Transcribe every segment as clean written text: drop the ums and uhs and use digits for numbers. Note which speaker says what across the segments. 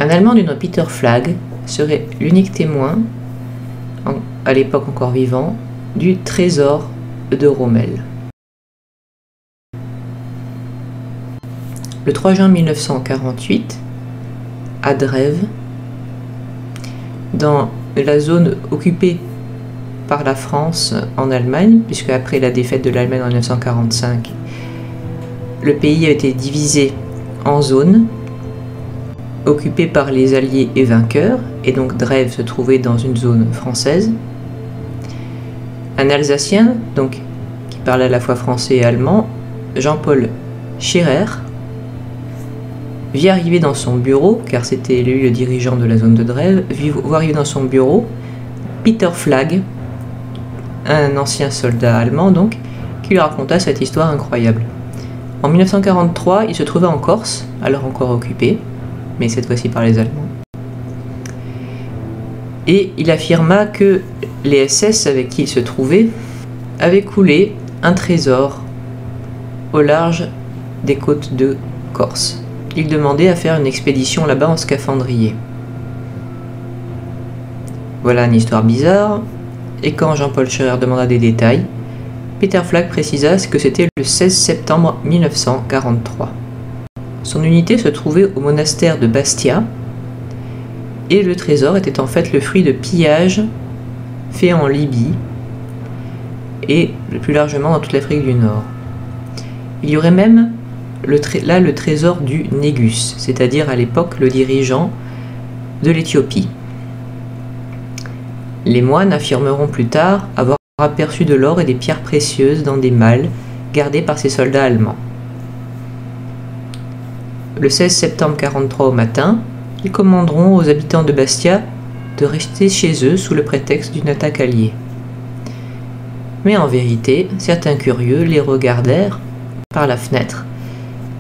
Speaker 1: Un Allemand du nom Peter Flagg serait l'unique témoin, à l'époque encore vivant, du trésor de Rommel. Le 3 juin 1948, à Drève, dans la zone occupée par la France en Allemagne, puisque après la défaite de l'Allemagne en 1945, le pays a été divisé en zones occupées par les Alliés et vainqueurs, et donc Drève se trouvait dans une zone française. Un Alsacien, donc, qui parlait à la fois français et allemand, Jean-Paul Scherer, vit arriver dans son bureau, car c'était lui le dirigeant de la zone de Drève, voit arriver dans son bureau Peter Flagg, un ancien soldat allemand donc, qui lui raconta cette histoire incroyable. En 1943, il se trouvait en Corse, alors encore occupé, mais cette fois-ci par les Allemands. Et il affirma que les SS avec qui il se trouvait avaient coulé un trésor au large des côtes de Corse. Il demandait à faire une expédition là-bas en scaphandrier. Voilà une histoire bizarre, et quand Jean-Paul Scherer demanda des détails, Peter Flagg précisa que c'était le 16 septembre 1943. Son unité se trouvait au monastère de Bastia, et le trésor était en fait le fruit de pillages faits en Libye, et plus largement dans toute l'Afrique du Nord. Il y aurait même là le trésor du Négus, c'est-à-dire à l'époque le dirigeant de l'Éthiopie. Les moines affirmeront plus tard avoir aperçu de l'or et des pierres précieuses dans des malles gardées par ces soldats allemands. Le 16 septembre 1943 au matin, ils commanderont aux habitants de Bastia de rester chez eux sous le prétexte d'une attaque alliée. Mais en vérité, certains curieux les regardèrent par la fenêtre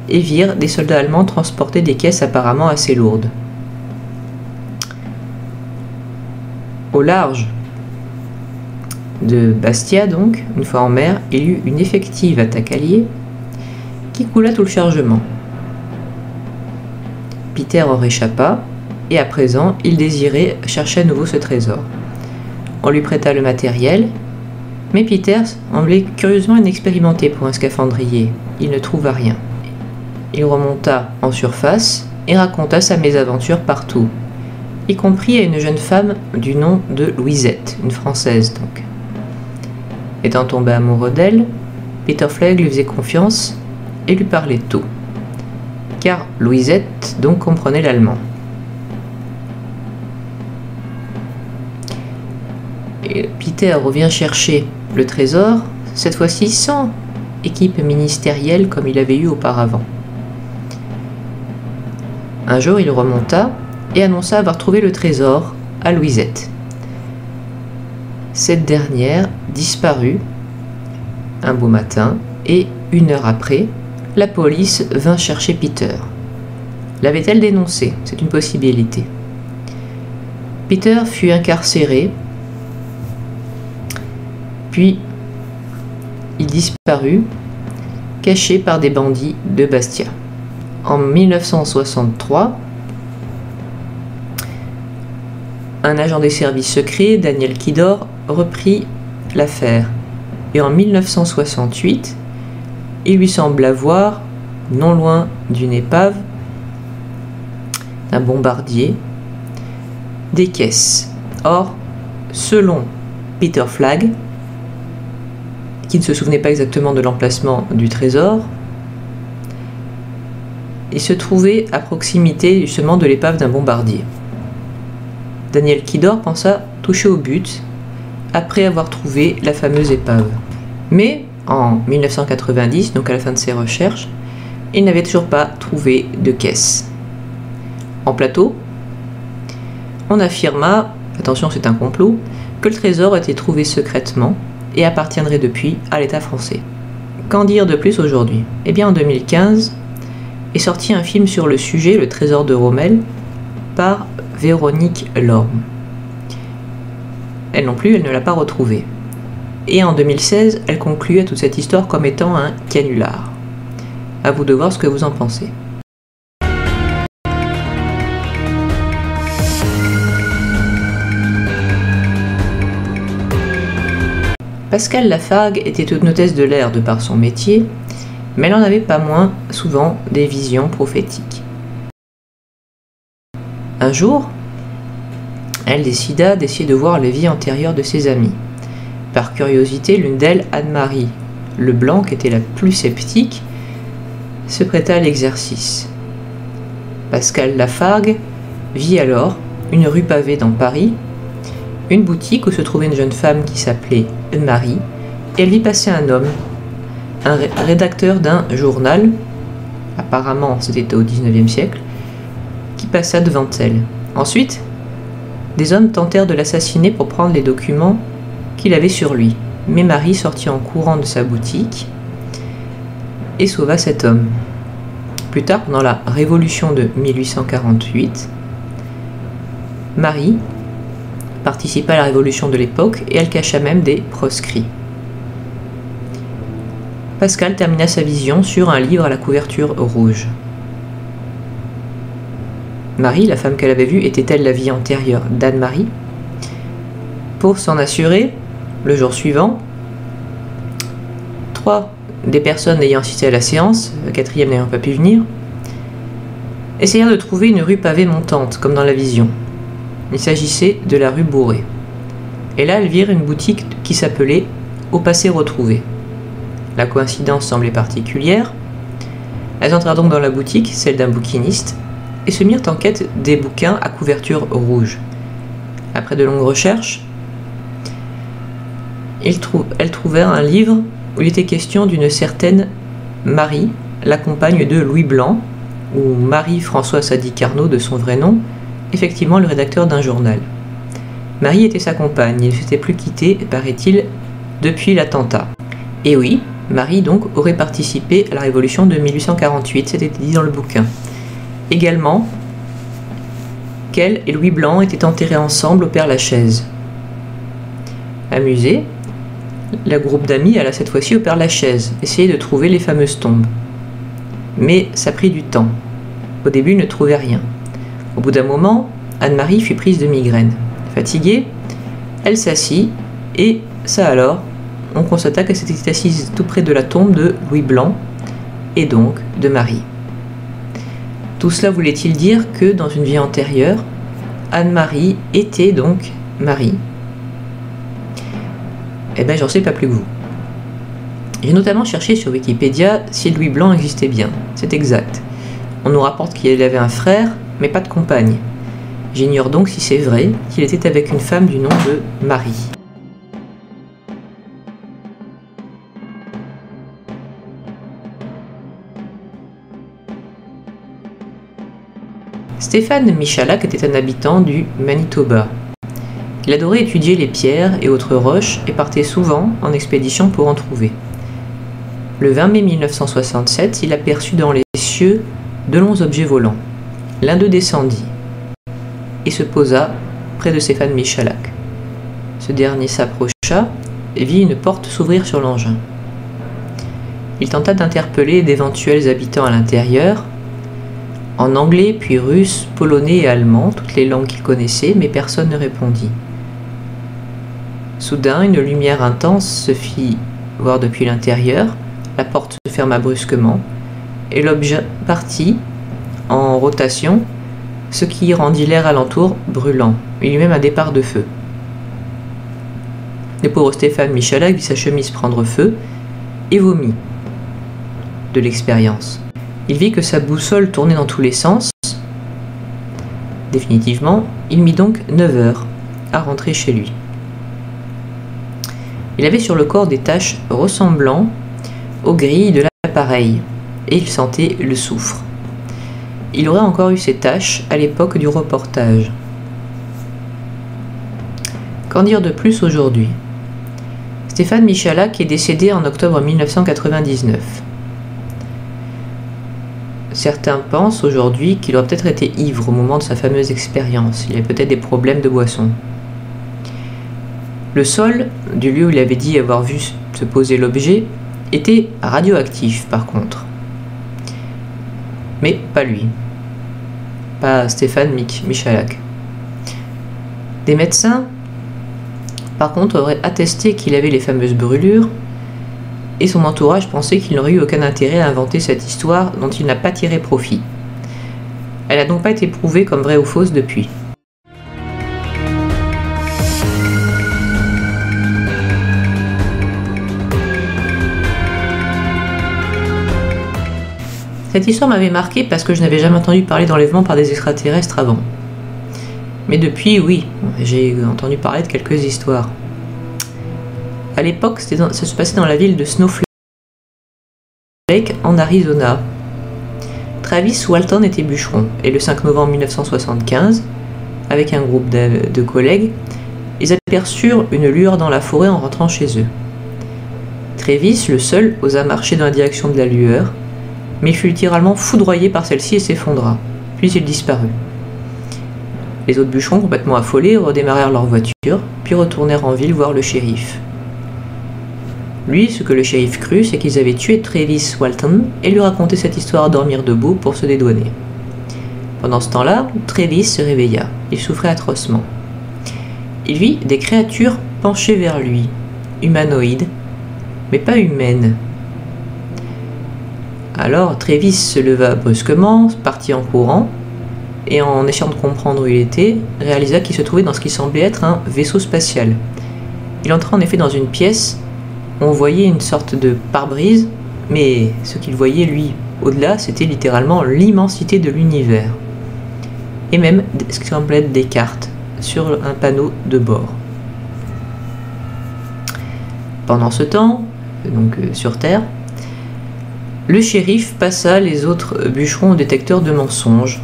Speaker 1: et virent des soldats allemands transporter des caisses apparemment assez lourdes. Au large de Bastia, donc, une fois en mer, il y eut une effective attaque alliée qui coula tout le chargement. Peter en réchappa, et à présent, il désirait chercher à nouveau ce trésor. On lui prêta le matériel, mais Peter semblait curieusement inexpérimenté pour un scaphandrier. Il ne trouva rien. Il remonta en surface et raconta sa mésaventure partout, y compris à une jeune femme du nom de Louisette, une Française donc. Étant tombé amoureux d'elle, Peter Flagg lui faisait confiance et lui parlait tout, car Louisette donc comprenait l'allemand. Et Peter revient chercher le trésor, cette fois-ci sans équipe ministérielle comme il avait eu auparavant. Un jour, il remonta et annonça avoir trouvé le trésor à Louisette. Cette dernière disparut un beau matin et, une heure après, la police vint chercher Peter. L'avait-elle dénoncé? C'est une possibilité. Peter fut incarcéré, puis il disparut, caché par des bandits de Bastia. En 1963, un agent des services secrets, Daniel Kidor, reprit l'affaire. Et en 1968, il lui sembla voir, non loin d'une épave, d'un bombardier, des caisses. Or, selon Peter Flagg, qui ne se souvenait pas exactement de l'emplacement du trésor, il se trouvait à proximité justement de l'épave d'un bombardier. Daniel Kidor pensa toucher au but après avoir trouvé la fameuse épave. Mais en 1990, donc à la fin de ses recherches, il n'avait toujours pas trouvé de caisse. En plateau, on affirma, attention c'est un complot, que le trésor était trouvé secrètement et appartiendrait depuis à l'État français. Qu'en dire de plus aujourd'hui? Eh bien en 2015, est sorti un film sur le sujet, Le Trésor de Rommel, par Véronique Lorme. Elle non plus, elle ne l'a pas retrouvé. Et en 2016, elle concluait toute cette histoire comme étant un canular. À vous de voir ce que vous en pensez. Pascale Lafargue était une hôtesse de l'air de par son métier, mais elle n'en avait pas moins souvent des visions prophétiques. Un jour, elle décida d'essayer de voir la vie antérieure de ses amies. Par curiosité, l'une d'elles, Anne-Marie Leblanc, qui était la plus sceptique, se prêta à l'exercice. Pascale Lafargue vit alors une rue pavée dans Paris, une boutique où se trouvait une jeune femme qui s'appelait Marie, et elle vit passer un homme, un rédacteur d'un journal, apparemment c'était au XIXe siècle, qui passa devant elle. Ensuite, des hommes tentèrent de l'assassiner pour prendre les documents qu'il avait sur lui, mais Marie sortit en courant de sa boutique et sauva cet homme. Plus tard, pendant la Révolution de 1848, Marie participa à la révolution de l'époque et elle cacha même des proscrits. Pascale termina sa vision sur un livre à la couverture rouge. Marie, la femme qu'elle avait vue, était-elle la vie antérieure d'Anne-Marie? Pour s'en assurer, le jour suivant, 3 des personnes ayant assisté à la séance, la 4e n'ayant pas pu venir, essayèrent de trouver une rue pavée montante, comme dans la vision. Il s'agissait de la rue Bourré. Et là, elles virent une boutique qui s'appelait « Au passé retrouvé ». La coïncidence semblait particulière. Elles entrèrent donc dans la boutique, celle d'un bouquiniste, et se mirent en quête des bouquins à couverture rouge. Après de longues recherches, elles trouvèrent un livre où il était question d'une certaine Marie, la compagne de Louis Blanc, ou Marie-François Sadi Carnot de son vrai nom, effectivement le rédacteur d'un journal. Marie était sa compagne, ils ne s'étaient plus quittés, paraît-il, depuis l'attentat. Et oui, Marie donc aurait participé à la révolution de 1848, c'était dit dans le bouquin. Également, qu'elle et Louis Blanc étaient enterrés ensemble au Père-Lachaise. Amusé, le groupe d'amis alla cette fois-ci au Père-Lachaise, essayer de trouver les fameuses tombes. Mais ça prit du temps. Au début, ils ne trouvaient rien. Au bout d'un moment, Anne-Marie fut prise de migraine. Fatiguée, elle s'assit et, ça alors, on constata qu'elle s'était assise tout près de la tombe de Louis Blanc et donc de Marie. Tout cela voulait-il dire que, dans une vie antérieure, Anne-Marie était donc Marie? Eh bien, j'en sais pas plus que vous. J'ai notamment cherché sur Wikipédia si Louis Blanc existait bien. C'est exact. On nous rapporte qu'il avait un frère, mais pas de compagne. J'ignore donc si c'est vrai qu'il était avec une femme du nom de Marie. Stéphane Michalak était un habitant du Manitoba. Il adorait étudier les pierres et autres roches et partait souvent en expédition pour en trouver. Le 20 mai 1967, il aperçut dans les cieux 2 longs objets volants. L'un d'eux descendit et se posa près de Stéphane Michalak. Ce dernier s'approcha et vit une porte s'ouvrir sur l'engin. Il tenta d'interpeller d'éventuels habitants à l'intérieur, en anglais, puis russe, polonais et allemand, toutes les langues qu'il connaissait, mais personne ne répondit. Soudain, une lumière intense se fit voir depuis l'intérieur, la porte se ferma brusquement, et l'objet partit en rotation, ce qui rendit l'air alentour brûlant. Il y eut même un départ de feu. Le pauvre Stéphane Michalak vit sa chemise prendre feu et vomit de l'expérience. Il vit que sa boussole tournait dans tous les sens. Définitivement, il mit donc 9 heures à rentrer chez lui. Il avait sur le corps des taches ressemblant aux grilles de l'appareil, et il sentait le soufre. Il aurait encore eu ces taches à l'époque du reportage. Qu'en dire de plus aujourd'hui? Stéphane Michalak est décédé en octobre 1999. Certains pensent aujourd'hui qu'il aurait peut-être été ivre au moment de sa fameuse expérience. Il avait peut-être des problèmes de boisson. Le sol du lieu où il avait dit avoir vu se poser l'objet était radioactif par contre. Mais pas lui. Pas Stéphane Michalak. Des médecins par contre, aurait attesté qu'il avait les fameuses brûlures, et son entourage pensait qu'il n'aurait eu aucun intérêt à inventer cette histoire dont il n'a pas tiré profit. Elle n'a donc pas été prouvée comme vraie ou fausse depuis. Cette histoire m'avait marqué parce que je n'avais jamais entendu parler d'enlèvement par des extraterrestres avant. Mais depuis, oui, j'ai entendu parler de quelques histoires. À l'époque, ça se passait dans la ville de Snowflake, en Arizona. Travis Walton était bûcheron, et le 5 novembre 1975, avec un groupe de collègues, ils aperçurent une lueur dans la forêt en rentrant chez eux. Travis, le seul, osa marcher dans la direction de la lueur, mais il fut littéralement foudroyé par celle-ci et s'effondra, puis il disparut. Les autres bûcherons, complètement affolés, redémarrèrent leur voiture, puis retournèrent en ville voir le shérif. Lui, ce que le shérif crut, c'est qu'ils avaient tué Travis Walton et lui raconté cette histoire à dormir debout pour se dédouaner. Pendant ce temps-là, Travis se réveilla. Il souffrait atrocement. Il vit des créatures penchées vers lui, humanoïdes, mais pas humaines. Alors Travis se leva brusquement, partit en courant, et en essayant de comprendre où il était, réalisa qu'il se trouvait dans ce qui semblait être un vaisseau spatial. Il entra en effet dans une pièce où on voyait une sorte de pare-brise, mais ce qu'il voyait lui au-delà, c'était littéralement l'immensité de l'univers. Et même ce qui semblait être des cartes sur un panneau de bord. Pendant ce temps, donc sur Terre, le shérif passa les autres bûcherons au détecteur de mensonges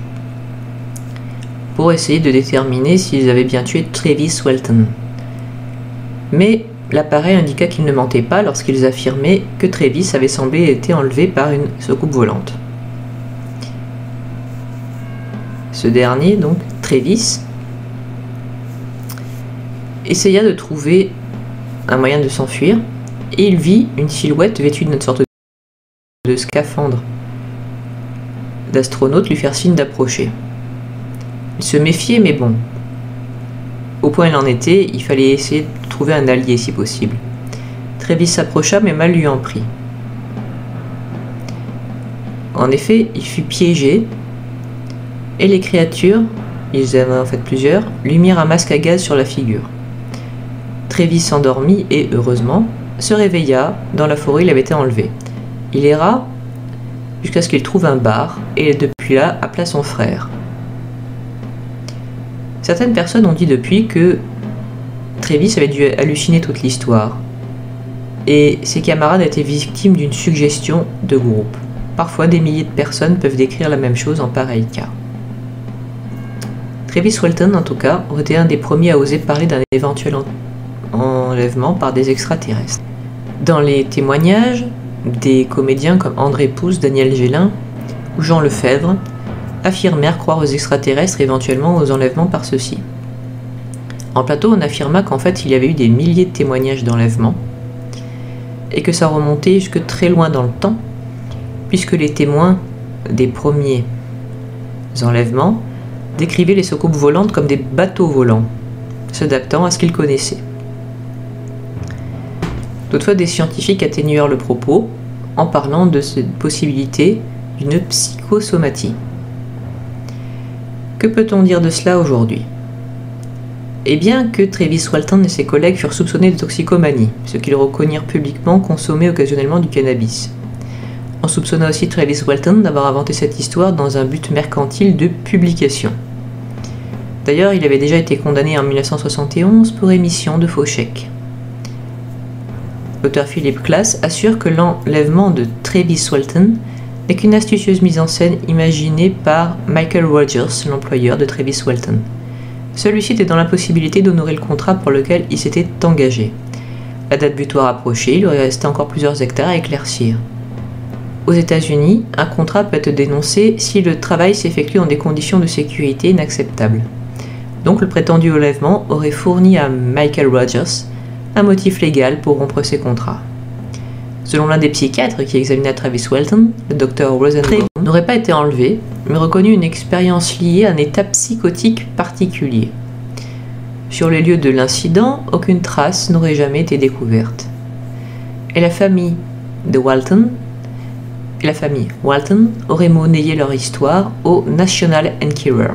Speaker 1: pour essayer de déterminer s'ils avaient bien tué Travis Walton. Mais l'appareil indiqua qu'ils ne mentaient pas lorsqu'ils affirmaient que Travis avait semblé été enlevé par une soucoupe volante. Ce dernier, donc Travis, essaya de trouver un moyen de s'enfuir et il vit une silhouette vêtue d'une sorte de scaphandre d'astronaute lui faire signe d'approcher. Il se méfiait, mais bon, au point où il en était, il fallait essayer de trouver un allié si possible. Travis s'approcha, mais mal lui en prit. En effet, il fut piégé, et les créatures, ils avaient en fait plusieurs, lui mirent un masque à gaz sur la figure. Travis s'endormit et, heureusement, se réveilla dans la forêt où il avait été enlevé. Il erra jusqu'à ce qu'il trouve un bar, et depuis là, appela son frère. Certaines personnes ont dit depuis que Travis avait dû halluciner toute l'histoire, et ses camarades étaient victimes d'une suggestion de groupe. Parfois, des milliers de personnes peuvent décrire la même chose en pareil cas. Travis Walton, en tout cas, aurait été un des premiers à oser parler d'un éventuel enlèvement par des extraterrestres. Dans les témoignages, des comédiens comme André Pousse, Daniel Gélin ou Jean Lefebvre affirmèrent croire aux extraterrestres et éventuellement aux enlèvements par ceux-ci. En plateau, on affirma qu'en fait il y avait eu des milliers de témoignages d'enlèvement et que ça remontait jusque très loin dans le temps, puisque les témoins des premiers enlèvements décrivaient les soucoupes volantes comme des bateaux volants, s'adaptant à ce qu'ils connaissaient. Toutefois, des scientifiques atténuèrent le propos en parlant de cette possibilité d'une psychosomatie. Que peut-on dire de cela aujourd'hui? Eh bien que Travis Walton et ses collègues furent soupçonnés de toxicomanie, ce qu'ils reconnurent publiquement consommer occasionnellement du cannabis. On soupçonna aussi Travis Walton d'avoir inventé cette histoire dans un but mercantile de publication. D'ailleurs, il avait déjà été condamné en 1971 pour émission de faux chèques. L'auteur Philip Klass assure que l'enlèvement de Travis Walton n'est qu'une astucieuse mise en scène imaginée par Michael Rogers, l'employeur de Travis Walton. Celui-ci était dans l'impossibilité d'honorer le contrat pour lequel il s'était engagé. La date butoir approchait, il lui restait encore plusieurs hectares à éclaircir. Aux États-Unis, un contrat peut être dénoncé si le travail s'effectue dans des conditions de sécurité inacceptables. Donc le prétendu enlèvement aurait fourni à Michael Rogers un motif légal pour rompre ses contrats. Selon l'un des psychiatres qui examina Travis Walton, le Dr Rosenbaum n'aurait pas été enlevé, mais reconnu une expérience liée à un état psychotique particulier. Sur les lieux de l'incident, aucune trace n'aurait jamais été découverte. Et la famille Walton aurait monnayé leur histoire au National Enquirer.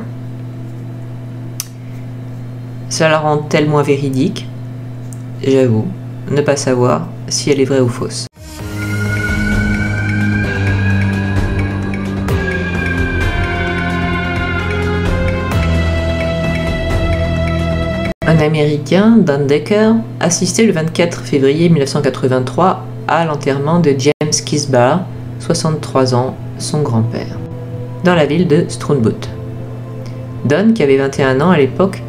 Speaker 1: Ça la rend tellement véridique, j'avoue, ne pas savoir si elle est vraie ou fausse. Un Américain, Don Decker, assistait le 24 février 1983 à l'enterrement de James Kisbar, 63 ans, son grand-père, dans la ville de Strongboot. Don, qui avait 21 ans à l'époque,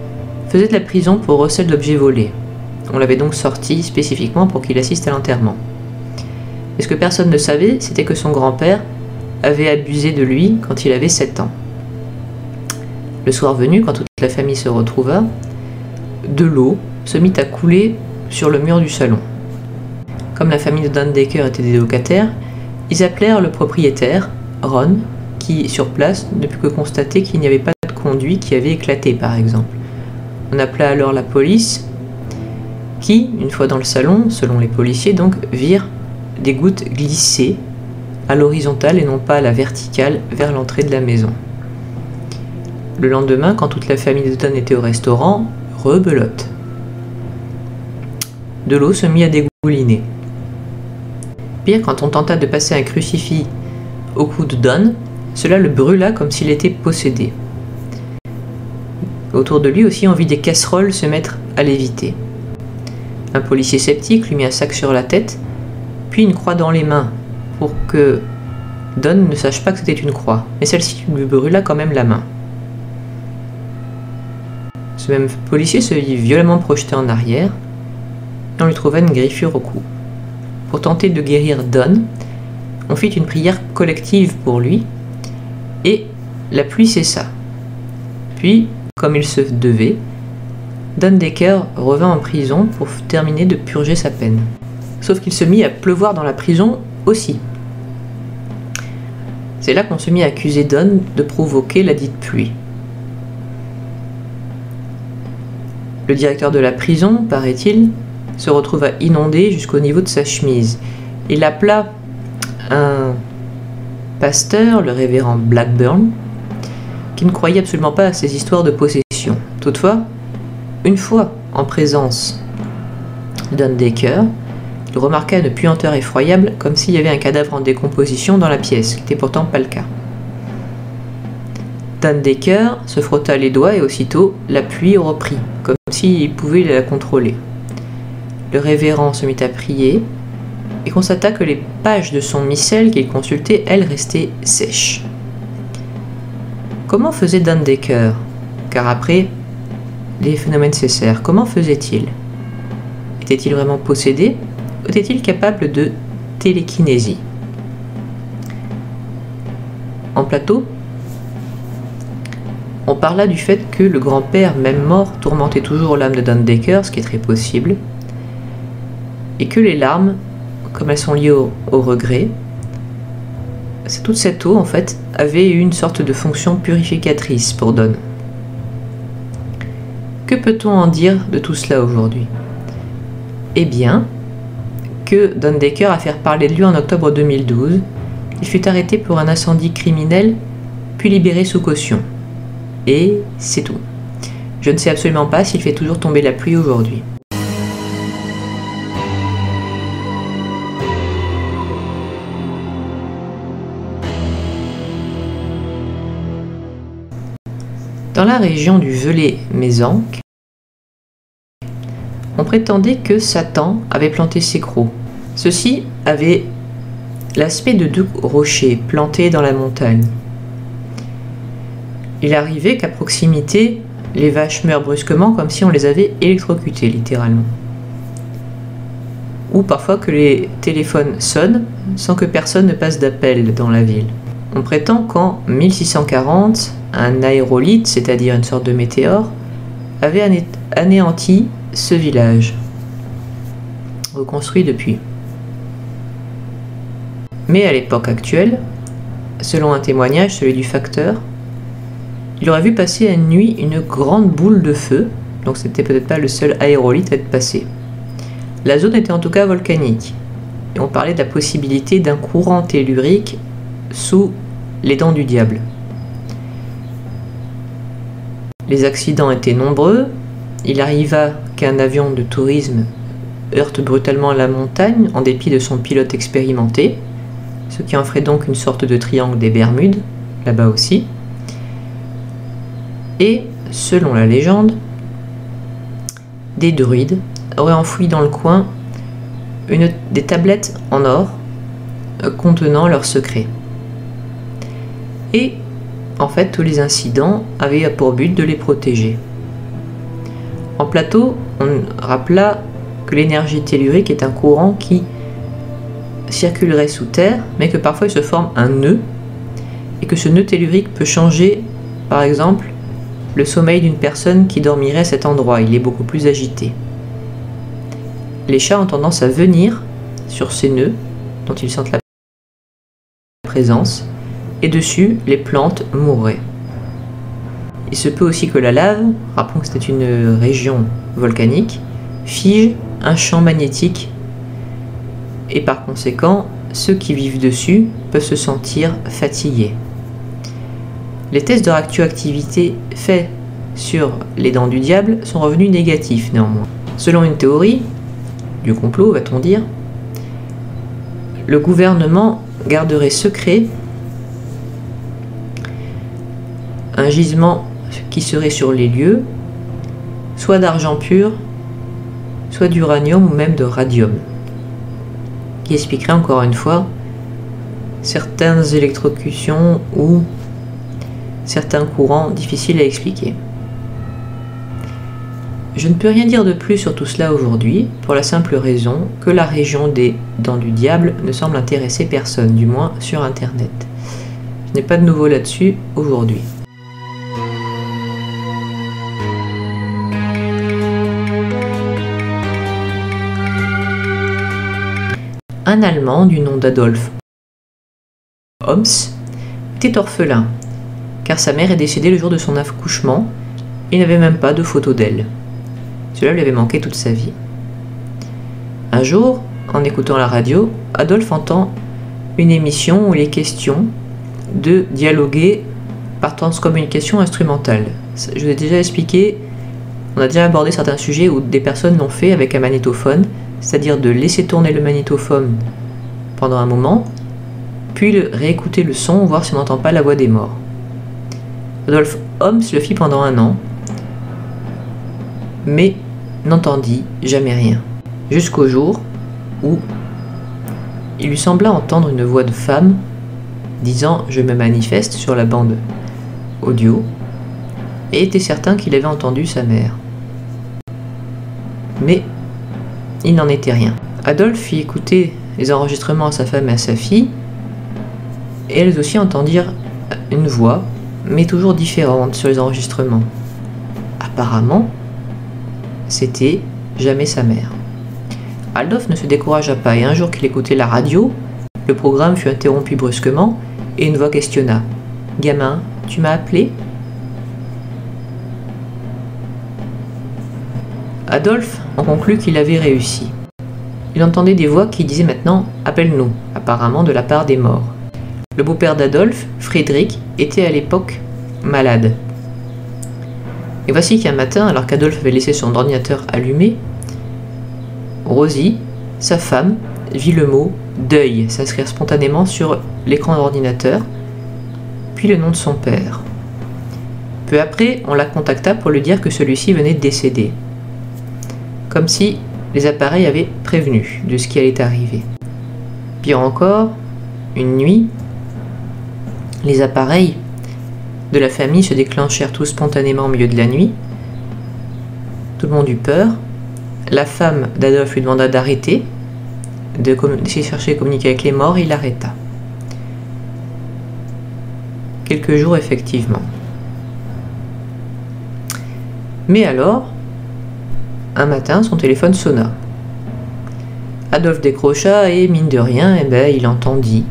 Speaker 1: faisait de la prison pour recel d'objets volés. On l'avait donc sorti spécifiquement pour qu'il assiste à l'enterrement. Et ce que personne ne savait, c'était que son grand-père avait abusé de lui quand il avait 7 ans. Le soir venu, quand toute la famille se retrouva, de l'eau se mit à couler sur le mur du salon. Comme la famille de Don Decker était des locataires, ils appelèrent le propriétaire, Ron, qui, sur place, ne put que constater qu'il n'y avait pas de conduit qui avait éclaté, par exemple. On appela alors la police, qui, une fois dans le salon, selon les policiers, donc, virent des gouttes glisser à l'horizontale et non pas à la verticale vers l'entrée de la maison. Le lendemain, quand toute la famille de Don était au restaurant, rebelote. De l'eau se mit à dégouliner. Pire, quand on tenta de passer un crucifix au cou de Don, cela le brûla comme s'il était possédé. Autour de lui aussi, on vit des casseroles se mettre à léviter. Un policier sceptique lui mit un sac sur la tête, puis une croix dans les mains, pour que Don ne sache pas que c'était une croix, mais celle-ci lui brûla quand même la main. Ce même policier se vit violemment projeté en arrière, et on lui trouva une griffure au cou. Pour tenter de guérir Don, on fit une prière collective pour lui, et la pluie cessa. Puis, comme il se devait, Don Decker revint en prison pour terminer de purger sa peine. Sauf qu'il se mit à pleuvoir dans la prison aussi. C'est là qu'on se mit à accuser Don de provoquer la dite pluie. Le directeur de la prison, paraît-il, se retrouva inondé jusqu'au niveau de sa chemise. Il appela un pasteur, le révérend Blackburn, qui ne croyait absolument pas à ces histoires de possession. Toutefois, une fois en présence de Don Decker, il remarqua une puanteur effroyable, comme s'il y avait un cadavre en décomposition dans la pièce, ce qui n'était pourtant pas le cas. Don Decker se frotta les doigts et aussitôt la pluie reprit, comme s'il pouvait la contrôler. Le révérend se mit à prier et constata que les pages de son missel qu'il consultait, elles, restaient sèches. Comment faisait Don Decker? Car après, les phénomènes cessèrent. Comment faisait-il? Était-il vraiment possédé ou était-il capable de télékinésie? En plateau, on parla du fait que le grand-père, même mort, tourmentait toujours l'âme de Don Decker, ce qui est très possible, et que les larmes, comme elles sont liées au regret, toute cette eau, en fait, avait une sorte de fonction purificatrice pour Don. Que peut-on en dire de tout cela aujourd'hui? Eh bien, que Don Decker a fait parler de lui en octobre 2012. Il fut arrêté pour un incendie criminel, puis libéré sous caution. Et c'est tout. Je ne sais absolument pas s'il fait toujours tomber la pluie aujourd'hui. Dans la région du Velay-Mézenc, on prétendait que Satan avait planté ses crocs. Ceux-ci avaient l'aspect de deux rochers plantés dans la montagne. Il arrivait qu'à proximité, les vaches meurent brusquement comme si on les avait électrocutées, littéralement. Ou parfois que les téléphones sonnent sans que personne ne passe d'appel dans la ville. On prétend qu'en 1640, un aérolithe, c'est-à-dire une sorte de météore, avait anéanti ce village, reconstruit depuis. Mais à l'époque actuelle, selon un témoignage, celui du facteur, il aurait vu passer à une nuit une grande boule de feu donc c'était peut-être pas le seul aérolithe à être passé. La zone était en tout cas volcanique, et on parlait de la possibilité d'un courant tellurique sous les dents du diable. Les accidents étaient nombreux. Il arriva qu'un avion de tourisme heurte brutalement la montagne en dépit de son pilote expérimenté, ce qui en ferait donc une sorte de triangle des Bermudes, là-bas aussi. Et, selon la légende, des druides auraient enfoui dans le coin des tablettes en or contenant leurs secrets. Et, en fait, tous les incidents avaient pour but de les protéger. En plateau, on rappela que l'énergie tellurique est un courant qui circulerait sous terre, mais que parfois il se forme un nœud, et que ce nœud tellurique peut changer, par exemple, le sommeil d'une personne qui dormirait à cet endroit. Il est beaucoup plus agité. Les chats ont tendance à venir sur ces nœuds, dont ils sentent la présence, et dessus, les plantes mourraient. Il se peut aussi que la lave, rappelons que c'était une région volcanique, fige un champ magnétique, et par conséquent, ceux qui vivent dessus peuvent se sentir fatigués. Les tests de radioactivité faits sur les dents du diable sont revenus négatifs néanmoins. Selon une théorie, du complot va-t-on dire, le gouvernement garderait secret un gisement qui serait sur les lieux, soit d'argent pur, soit d'uranium ou même de radium, qui expliquerait encore une fois certaines électrocutions ou certains courants difficiles à expliquer. Je ne peux rien dire de plus sur tout cela aujourd'hui, pour la simple raison que la région des dents du diable ne semble intéresser personne, du moins sur Internet. Je n'ai pas de nouveau là-dessus aujourd'hui. Un Allemand du nom d'Adolf Homs était orphelin, car sa mère est décédée le jour de son accouchement et n'avait même pas de photo d'elle. Cela lui avait manqué toute sa vie. Un jour, en écoutant la radio, Adolphe entend une émission où il est question de dialoguer par transcommunication instrumentale. Je vous ai déjà expliqué, on a déjà abordé certains sujets où des personnes l'ont fait avec un magnétophone, c'est-à-dire de laisser tourner le magnétophone pendant un moment, puis réécouter le son, voir si on n'entend pas la voix des morts. Adolphe Homs le fit pendant 1 an, mais n'entendit jamais rien, jusqu'au jour où il lui sembla entendre une voix de femme disant « Je me manifeste » sur la bande audio, et était certain qu'il avait entendu sa mère. Mais il n'en était rien. Adolphe fit écouter les enregistrements à sa femme et à sa fille, et elles aussi entendirent une voix, mais toujours différente sur les enregistrements. Apparemment, c'était jamais sa mère. Adolphe ne se découragea pas, et un jour qu'il écoutait la radio, le programme fut interrompu brusquement, et une voix questionna « Gamin, tu m'as appelé ?» Adolphe en conclut qu'il avait réussi. Il entendait des voix qui disaient maintenant « Appelle-nous », apparemment de la part des morts. Le beau-père d'Adolphe, Frédéric, était à l'époque malade. Et voici qu'un matin, alors qu'Adolphe avait laissé son ordinateur allumé, Rosie, sa femme, vit le mot « deuil » s'inscrire spontanément sur l'écran de l'ordinateur, puis le nom de son père. Peu après, on la contacta pour lui dire que celui-ci venait de décéder, comme si les appareils avaient prévenu de ce qui allait arriver. Pire encore, une nuit, les appareils de la famille se déclenchèrent tous spontanément au milieu de la nuit. Tout le monde eut peur. La femme d'Adolphe lui demanda d'arrêter, d'essayer de chercher à communiquer avec les morts, et il arrêta. Quelques jours, effectivement. Mais alors, un matin, son téléphone sonna. Adolphe décrocha et, mine de rien, il entendit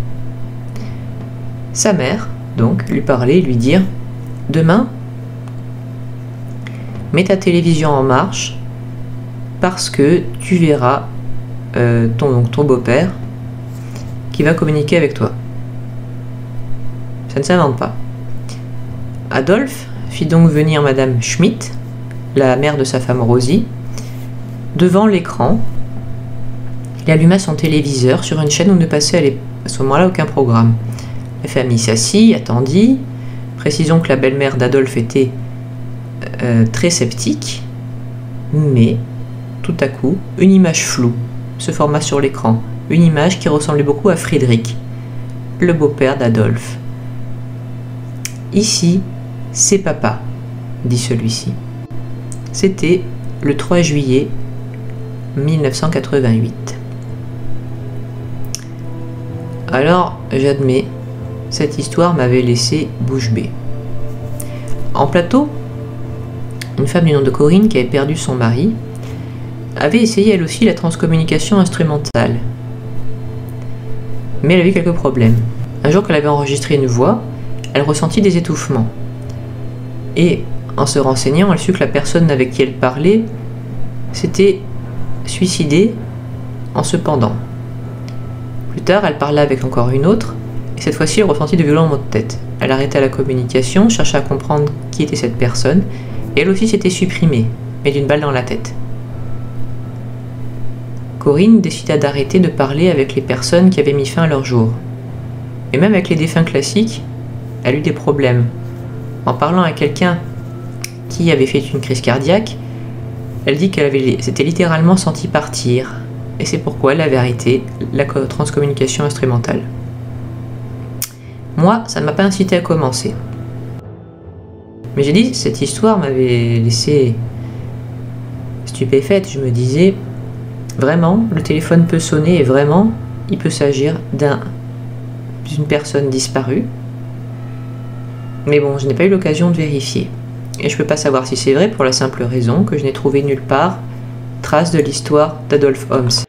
Speaker 1: sa mère, donc, lui parler et lui dire « Demain, mets ta télévision en marche parce que tu verras ton beau-père qui va communiquer avec toi. Ça ne s'invente pas. Adolphe fit donc venir Madame Schmidt, la mère de sa femme Rosie, devant l'écran. Il alluma son téléviseur sur une chaîne où ne passait à ce moment-là aucun programme. La famille s'assit, attendit. Précisons que la belle-mère d'Adolphe était très sceptique, mais tout à coup, une image floue se forma sur l'écran. Une image qui ressemblait beaucoup à Friedrich, le beau-père d'Adolphe. « Ici, c'est papa », dit celui-ci. C'était le 3 juillet 1988. Alors, j'admets, cette histoire m'avait laissé bouche bée. En plateau, une femme du nom de Corinne, qui avait perdu son mari, avait essayé elle aussi la transcommunication instrumentale. Mais elle avait eu quelques problèmes. Un jour qu'elle avait enregistré une voix, elle ressentit des étouffements. Et en se renseignant, elle sut que la personne avec qui elle parlait s'était suicidée en se pendant. Plus tard, elle parla avec encore une autre, et cette fois-ci, elle ressentit de violents maux de tête. Elle arrêta la communication, chercha à comprendre qui était cette personne, et elle aussi s'était supprimée, mais d'une balle dans la tête. Corinne décida d'arrêter de parler avec les personnes qui avaient mis fin à leur jour. Et même avec les défunts classiques, elle eut des problèmes. En parlant à quelqu'un qui avait fait une crise cardiaque, elle dit qu'elle s'était littéralement sentie partir, et c'est pourquoi elle avait arrêté la transcommunication instrumentale. Moi, ça ne m'a pas incité à commencer. Mais j'ai dit, cette histoire m'avait laissé stupéfaite. Je me disais, vraiment, le téléphone peut sonner et vraiment, il peut s'agir d'une personne disparue. Mais bon, je n'ai pas eu l'occasion de vérifier. Et je ne peux pas savoir si c'est vrai pour la simple raison que je n'ai trouvé nulle part trace de l'histoire d'Adolphe Homs.